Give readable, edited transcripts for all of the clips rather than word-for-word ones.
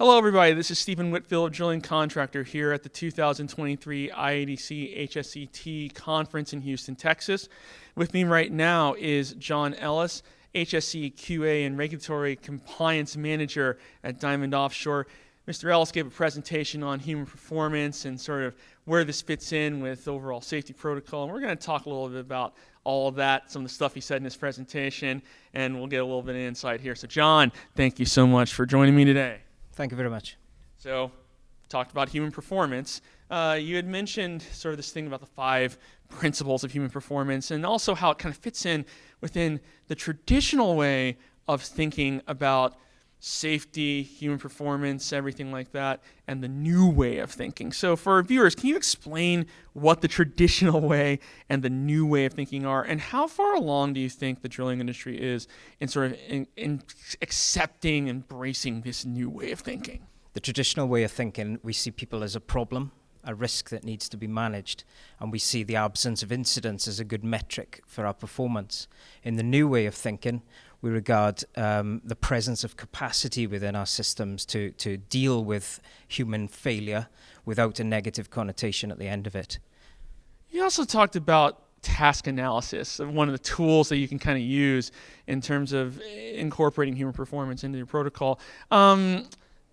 Hello, everybody. This is Stephen Whitfield, drilling contractor here at the 2023 IADC HSCT conference in Houston, Texas. With me right now is John Ellis, HSC QA and Regulatory Compliance Manager at Diamond Offshore. Mr. Ellis gave a presentation on human performance and sort of where this fits in with overall safety protocol. And we're going to talk a little bit about all of that, some of the stuff he said in his presentation, and we'll get a little bit of insight here. So, John, thank you so much for joining me today. Thank you very much. So, talked about human performance. You had mentioned sort of this thing about the 5 principles of human performance and also how it kind of fits in within the traditional way of thinking about safety, human performance, everything like that, and the new way of thinking. So for our viewers, can you explain what the traditional way and the new way of thinking are, and how far along do you think the drilling industry is in sort of in accepting, embracing this new way of thinking? The traditional way of thinking, we see people as a problem, a risk that needs to be managed, and we see the absence of incidents as a good metric for our performance. In the new way of thinking, we regard the presence of capacity within our systems to deal with human failure without a negative connotation at the end of it. You also talked about task analysis, one of the tools that you can kind of use in terms of incorporating human performance into your protocol.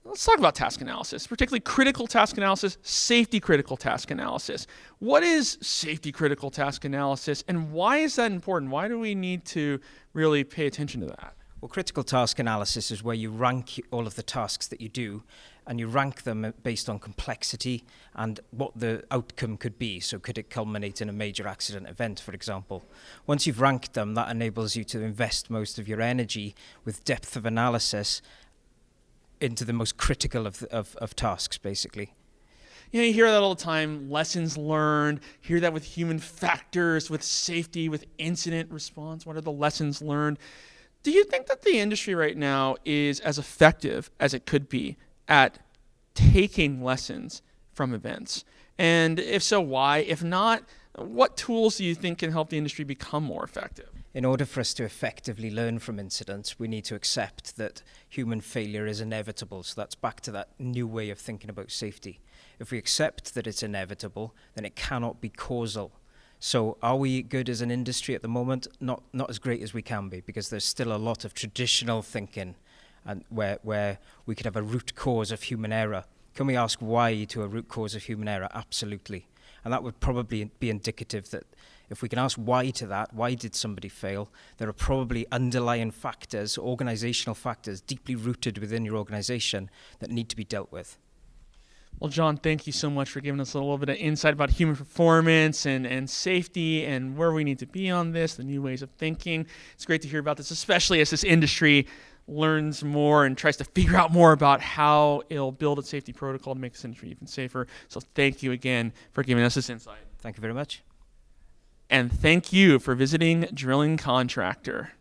Let's talk about task analysis, particularly critical task analysis, safety critical task analysis. What is safety critical task analysis, and why is that important? Why do we need to really pay attention to that? Well, critical task analysis is where you rank all of the tasks that you do, and you rank them based on complexity and what the outcome could be. So could it culminate in a major accident event, for example? Once you've ranked them, that enables you to invest most of your energy with depth of analysis into the most critical of tasks, basically. You know, you hear that all the time, lessons learned, hear that with human factors, with safety, with incident response. What are the lessons learned? Do you think that the industry right now is as effective as it could be at taking lessons from events? And if so, why? If not, what tools do you think can help the industry become more effective? In order for us to effectively learn from incidents, we need to accept that human failure is inevitable. So that's back to that new way of thinking about safety. If we accept that it's inevitable, then it cannot be causal. So are we good as an industry at the moment? Not as great as we can be, because there's still a lot of traditional thinking and where we could have a root cause of human error. Can we ask why to a root cause of human error? Absolutely. And that would probably be indicative that if we can ask why to that, why did somebody fail, there are probably underlying factors, organizational factors, deeply rooted within your organization that need to be dealt with. Well, John, thank you so much for giving us a little bit of insight about human performance and safety and where we need to be on this, the new ways of thinking. It's great to hear about this, especially as this industry learns more and tries to figure out more about how it'll build its safety protocol to make this industry even safer. So thank you again for giving us this insight. Thank you very much. And thank you for visiting Drilling Contractor.